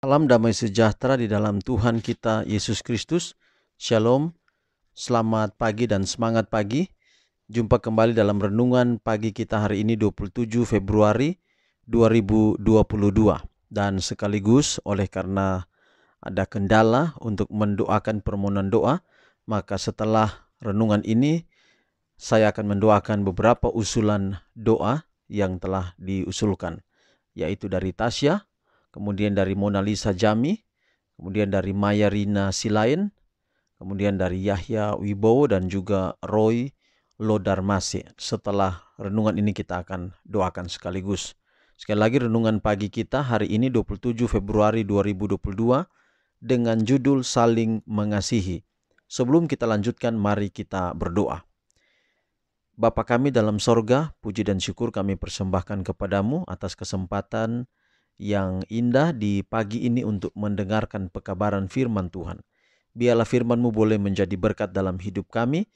Salam damai sejahtera di dalam Tuhan kita Yesus Kristus. Shalom, selamat pagi dan semangat pagi. Jumpa kembali dalam renungan pagi kita hari ini 27 Februari 2022. Dan sekaligus oleh karena ada kendala untuk mendoakan permohonan doa, maka setelah renungan ini saya akan mendoakan beberapa usulan doa yang telah diusulkan, yaitu dari Tasya, kemudian dari Mona Lisa Jami, kemudian dari Maya Rina Silain, kemudian dari Yahya Wibowo dan juga Roy Lodarmase. Setelah renungan ini kita akan doakan sekaligus. Sekali lagi renungan pagi kita hari ini 27 Februari 2022 dengan judul Saling Mengasihi. Sebelum kita lanjutkan, mari kita berdoa. Bapa kami dalam sorga, puji dan syukur kami persembahkan kepadamu atas kesempatan yang indah di pagi ini untuk mendengarkan pekabaran firman Tuhan. Biarlah firman-Mu boleh menjadi berkat dalam hidup kami,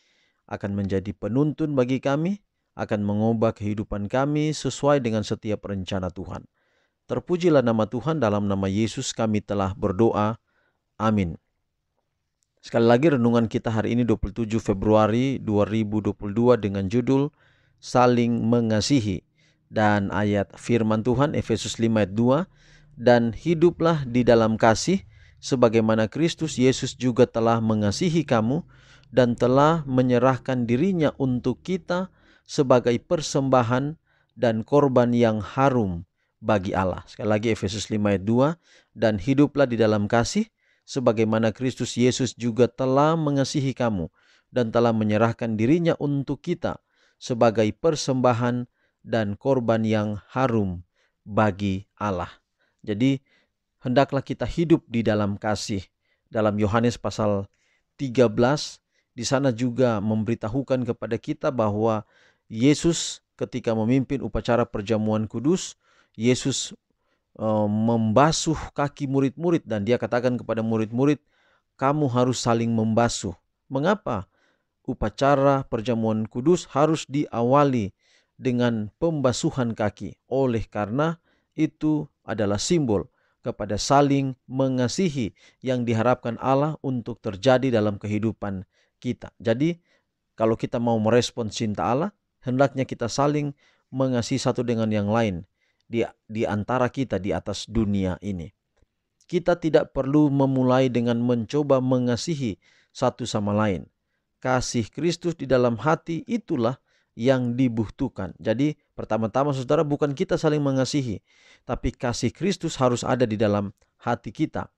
akan menjadi penuntun bagi kami, akan mengubah kehidupan kami sesuai dengan setiap rencana Tuhan. Terpujilah nama Tuhan, dalam nama Yesus kami telah berdoa. Amin. Sekali lagi renungan kita hari ini 27 Februari 2022 dengan judul Saling Mengasihi. Dan ayat firman Tuhan Efesus 5 ayat 2, dan hiduplah di dalam kasih sebagaimana Kristus Yesus juga telah mengasihi kamu dan telah menyerahkan dirinya untuk kita sebagai persembahan dan korban yang harum bagi Allah. Sekali lagi Efesus 5 ayat 2, dan hiduplah di dalam kasih sebagaimana Kristus Yesus juga telah mengasihi kamu dan telah menyerahkan dirinya untuk kita sebagai persembahan dan korban yang harum bagi Allah. Jadi hendaklah kita hidup di dalam kasih. Dalam Yohanes pasal 13 di sana juga memberitahukan kepada kita bahwa Yesus ketika memimpin upacara perjamuan kudus, Yesus membasuh kaki murid-murid dan dia katakan kepada murid-murid, kamu harus saling membasuh. Mengapa? Upacara perjamuan kudus harus diawali dengan pembasuhan kaki. Oleh karena itu adalah simbol kepada saling mengasihi yang diharapkan Allah untuk terjadi dalam kehidupan kita. Jadi kalau kita mau merespon cinta Allah, hendaknya kita saling mengasihi satu dengan yang lain di antara kita di atas dunia ini. Kita tidak perlu memulai dengan mencoba mengasihi satu sama lain. Kasih Kristus di dalam hati itulah yang dibutuhkan. Jadi pertama-tama saudara, bukan kita saling mengasihi, tapi kasih Kristus harus ada di dalam hati kita.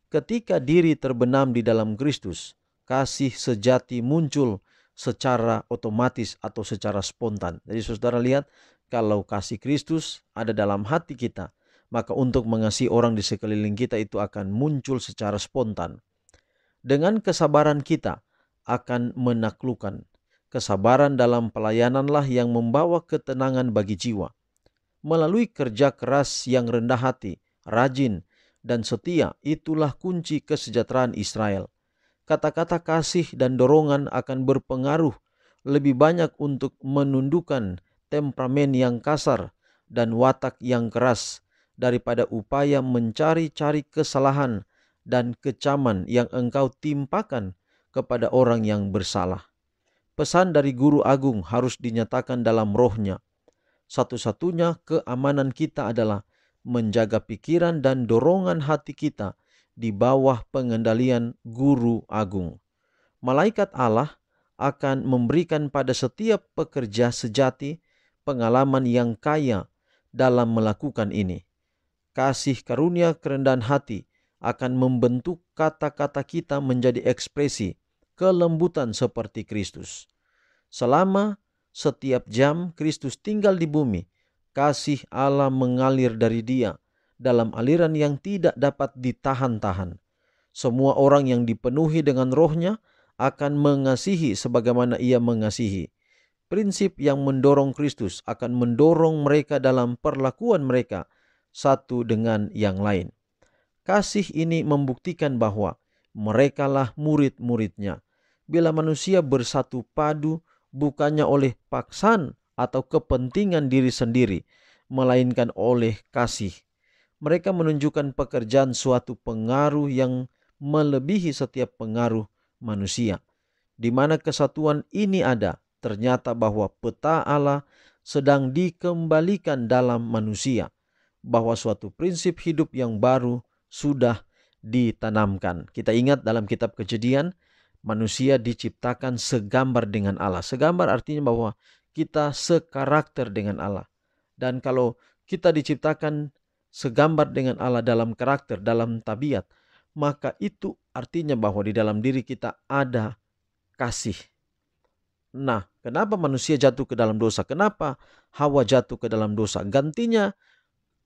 Ketika diri terbenam di dalam Kristus, kasih sejati muncul secara otomatis atau secara spontan. Jadi saudara lihat, kalau kasih Kristus ada dalam hati kita, maka untuk mengasihi orang di sekeliling kita itu akan muncul secara spontan. Dengan kesabaran kita akan menaklukkan. Kesabaran dalam pelayananlah yang membawa ketenangan bagi jiwa. Melalui kerja keras yang rendah hati, rajin, dan setia, itulah kunci kesejahteraan Israel. Kata-kata kasih dan dorongan akan berpengaruh lebih banyak untuk menundukkan temperamen yang kasar dan watak yang keras daripada upaya mencari-cari kesalahan dan kecaman yang engkau timpakan kepada orang yang bersalah. Pesan dari Guru Agung harus dinyatakan dalam rohnya. Satu-satunya keamanan kita adalah menjaga pikiran dan dorongan hati kita di bawah pengendalian Guru Agung. Malaikat Allah akan memberikan pada setiap pekerja sejati pengalaman yang kaya dalam melakukan ini. Kasih karunia kerendahan hati akan membentuk kata-kata kita menjadi ekspresi kelembutan seperti Kristus. Selama setiap jam Kristus tinggal di bumi, kasih Allah mengalir dari Dia dalam aliran yang tidak dapat ditahan-tahan. Semua orang yang dipenuhi dengan rohnya akan mengasihi sebagaimana Ia mengasihi. Prinsip yang mendorong Kristus akan mendorong mereka dalam perlakuan mereka satu dengan yang lain. Kasih ini membuktikan bahwa merekalah murid-muridnya. Bila manusia bersatu padu bukannya oleh paksaan atau kepentingan diri sendiri, melainkan oleh kasih, Mereka menunjukkan pekerjaan suatu pengaruh yang melebihi setiap pengaruh manusia. Di mana kesatuan ini ada, ternyata bahwa peta Allah sedang dikembalikan dalam manusia, bahwa suatu prinsip hidup yang baru sudah ditanamkan. Kita ingat dalam kitab Kejadian, manusia diciptakan segambar dengan Allah. Segambar artinya bahwa kita sekarakter dengan Allah. Dan kalau kita diciptakan segambar dengan Allah dalam karakter, dalam tabiat, maka itu artinya bahwa di dalam diri kita ada kasih. Nah, kenapa manusia jatuh ke dalam dosa? Kenapa Hawa jatuh ke dalam dosa? Gantinya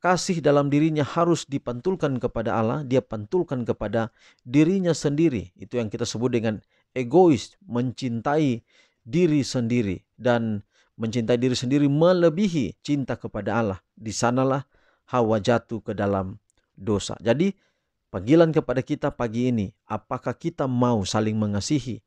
kasih dalam dirinya harus dipantulkan kepada Allah, dia pantulkan kepada dirinya sendiri. Itu yang kita sebut dengan egois, mencintai diri sendiri. Dan mencintai diri sendiri melebihi cinta kepada Allah. Di sanalah Hawa jatuh ke dalam dosa. Jadi panggilan kepada kita pagi ini, apakah kita mau saling mengasihi?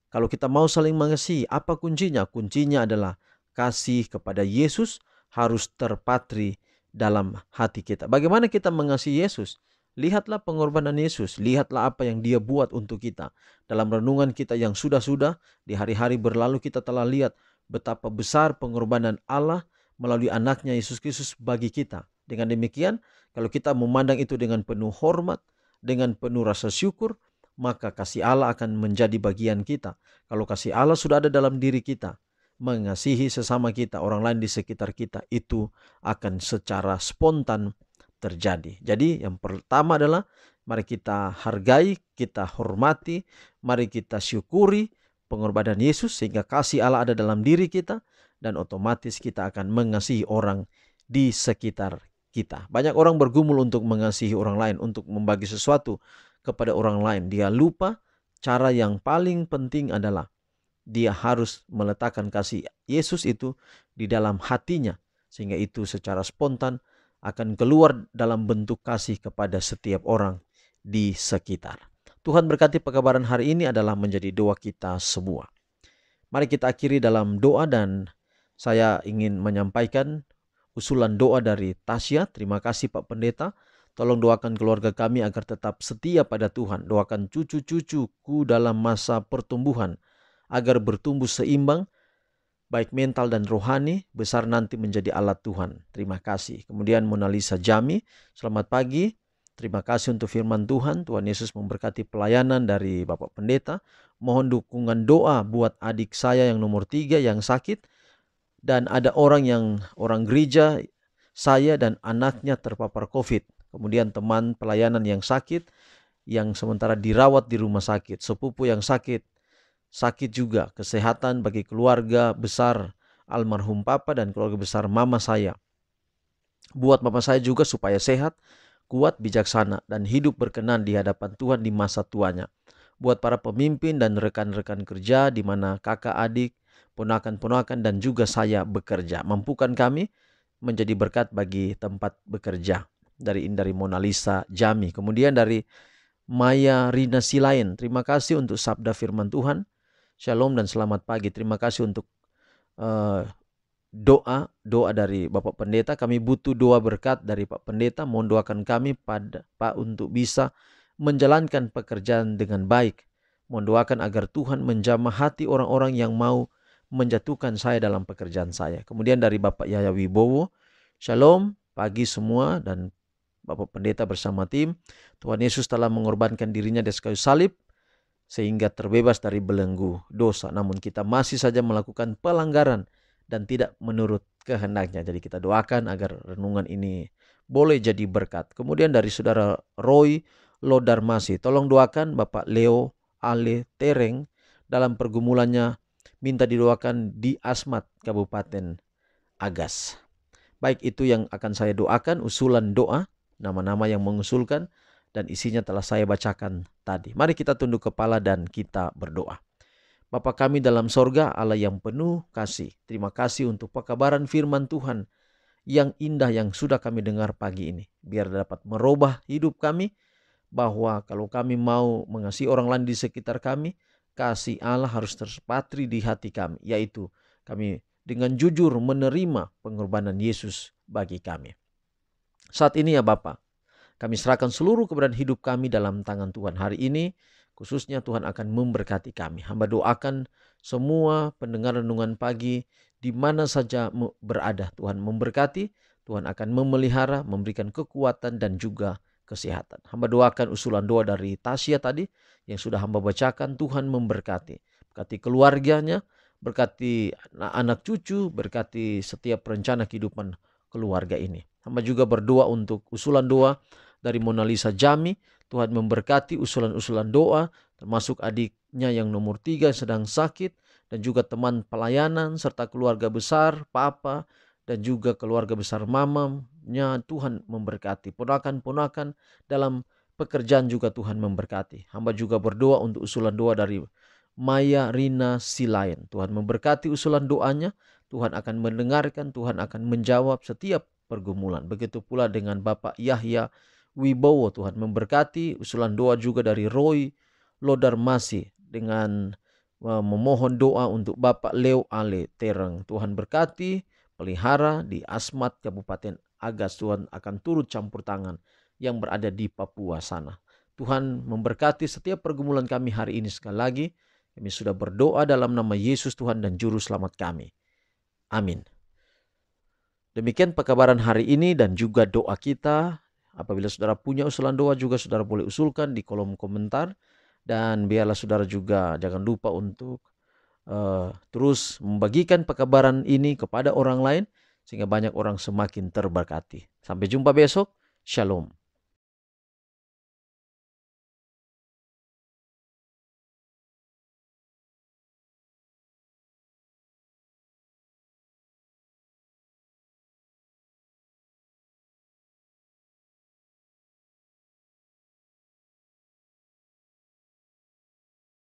Kalau kita mau saling mengasihi, apa kuncinya? Kuncinya adalah kasih kepada Yesus harus terpatri dalam hati kita. Bagaimana kita mengasihi Yesus? Lihatlah pengorbanan Yesus, lihatlah apa yang dia buat untuk kita. Dalam renungan kita yang sudah-sudah, di hari-hari berlalu kita telah lihat betapa besar pengorbanan Allah melalui anaknya Yesus Kristus bagi kita. Dengan demikian, kalau kita memandang itu dengan penuh hormat, dengan penuh rasa syukur, maka kasih Allah akan menjadi bagian kita. Kalau kasih Allah sudah ada dalam diri kita, mengasihi sesama kita, orang lain di sekitar kita, itu akan secara spontan terjadi. Jadi yang pertama adalah mari kita hargai, kita hormati, mari kita syukuri pengorbanan Yesus sehingga kasih Allah ada dalam diri kita, dan otomatis kita akan mengasihi orang di sekitar kita. Banyak orang bergumul untuk mengasihi orang lain, untuk membagi sesuatu kepada orang lain. Dia lupa cara yang paling penting adalah dia harus meletakkan kasih Yesus itu di dalam hatinya, sehingga itu secara spontan akan keluar dalam bentuk kasih kepada setiap orang di sekitar. Tuhan berkati pekabaran hari ini adalah menjadi doa kita semua. Mari kita akhiri dalam doa, dan saya ingin menyampaikan usulan doa dari Tasya. Terima kasih Pak Pendeta. Tolong doakan keluarga kami agar tetap setia pada Tuhan. Doakan cucu-cucuku dalam masa pertumbuhan agar bertumbuh seimbang, baik mental dan rohani, besar nanti menjadi alat Tuhan. Terima kasih. Kemudian Mona Lisa Jami, selamat pagi. Terima kasih untuk firman Tuhan. Tuhan Yesus memberkati pelayanan dari Bapak Pendeta. Mohon dukungan doa buat adik saya yang nomor 3 yang sakit. Dan ada orang gereja saya dan anaknya terpapar COVID. Kemudian teman pelayanan yang sakit, yang sementara dirawat di rumah sakit. Sepupu yang sakit juga. Kesehatan bagi keluarga besar almarhum Papa dan keluarga besar Mama saya. Buat Mama saya juga supaya sehat, kuat, bijaksana, dan hidup berkenan di hadapan Tuhan di masa tuanya. Buat para pemimpin dan rekan-rekan kerja di mana kakak adik, ponakan-ponakan dan juga saya bekerja. Mampukan kami menjadi berkat bagi tempat bekerja. Dari Mona Lisa Jami. Kemudian dari Maya Rina Silain, terima kasih untuk sabda firman Tuhan. Shalom dan selamat pagi. Terima kasih untuk doa dari Bapak Pendeta. Kami butuh doa berkat dari Pak Pendeta. Mohon doakan kami Pak untuk bisa menjalankan pekerjaan dengan baik. Mohon doakan agar Tuhan menjamah hati orang-orang yang mau menjatuhkan saya dalam pekerjaan saya. Kemudian dari Bapak Yaya Wibowo, Shalom pagi semua dan Bapak Pendeta bersama tim. Tuhan Yesus telah mengorbankan dirinya di kayu salib sehingga terbebas dari belenggu dosa. Namun kita masih saja melakukan pelanggaran dan tidak menurut kehendaknya. Jadi kita doakan agar renungan ini boleh jadi berkat. Kemudian dari saudara Roy Lodarmasi, tolong doakan Bapak Leo Ale Tereng dalam pergumulannya, minta didoakan di Asmat, Kabupaten Agas. Baik, itu yang akan saya doakan, usulan doa, nama-nama yang mengusulkan, dan isinya telah saya bacakan tadi. Mari kita tunduk kepala dan kita berdoa. Bapa kami dalam sorga, Allah yang penuh kasih, terima kasih untuk pekabaran firman Tuhan yang indah yang sudah kami dengar pagi ini. Biar dapat merubah hidup kami, bahwa kalau kami mau mengasihi orang lain di sekitar kami, kasih Allah harus terpatri di hati kami, yaitu kami dengan jujur menerima pengorbanan Yesus bagi kami. Saat ini ya Bapa, kami serahkan seluruh keberadaan hidup kami dalam tangan Tuhan. Hari ini khususnya Tuhan akan memberkati kami. Hamba doakan semua pendengar renungan pagi di mana saja berada. Tuhan memberkati, Tuhan akan memelihara, memberikan kekuatan dan juga kesehatan. Hamba doakan usulan doa dari Tasya tadi yang sudah hamba bacakan. Tuhan memberkati. Berkati keluarganya, berkati anak cucu, berkati setiap rencana kehidupan keluarga ini. Hamba juga berdoa untuk usulan doa dari Mona Lisa Jami. Tuhan memberkati usulan-usulan doa, termasuk adiknya yang nomor 3 sedang sakit, dan juga teman pelayanan, serta keluarga besar, papa, dan juga keluarga besar mamanya. Tuhan memberkati. Ponakan-ponakan dalam pekerjaan juga Tuhan memberkati. Hamba juga berdoa untuk usulan doa dari Maya Rina Silain. Tuhan memberkati usulan doanya. Tuhan akan mendengarkan, Tuhan akan menjawab setiap pergumulan. Begitu pula dengan Bapak Yahya Wibowo. Tuhan memberkati usulan doa juga dari Roy Lodarmasi dengan memohon doa untuk Bapak Leo Ale Tereng. Tuhan berkati, pelihara di Asmat Kabupaten Agas. Tuhan akan turut campur tangan yang berada di Papua sana. Tuhan memberkati setiap pergumulan kami hari ini. Sekali lagi kami sudah berdoa dalam nama Yesus Tuhan dan Juru Selamat kami. Amin. Demikian pekabaran hari ini dan juga doa kita. Apabila saudara punya usulan doa juga saudara boleh usulkan di kolom komentar. Dan biarlah saudara juga jangan lupa untuk terus membagikan pekabaran ini kepada orang lain, sehingga banyak orang semakin terberkati. Sampai jumpa besok. Shalom.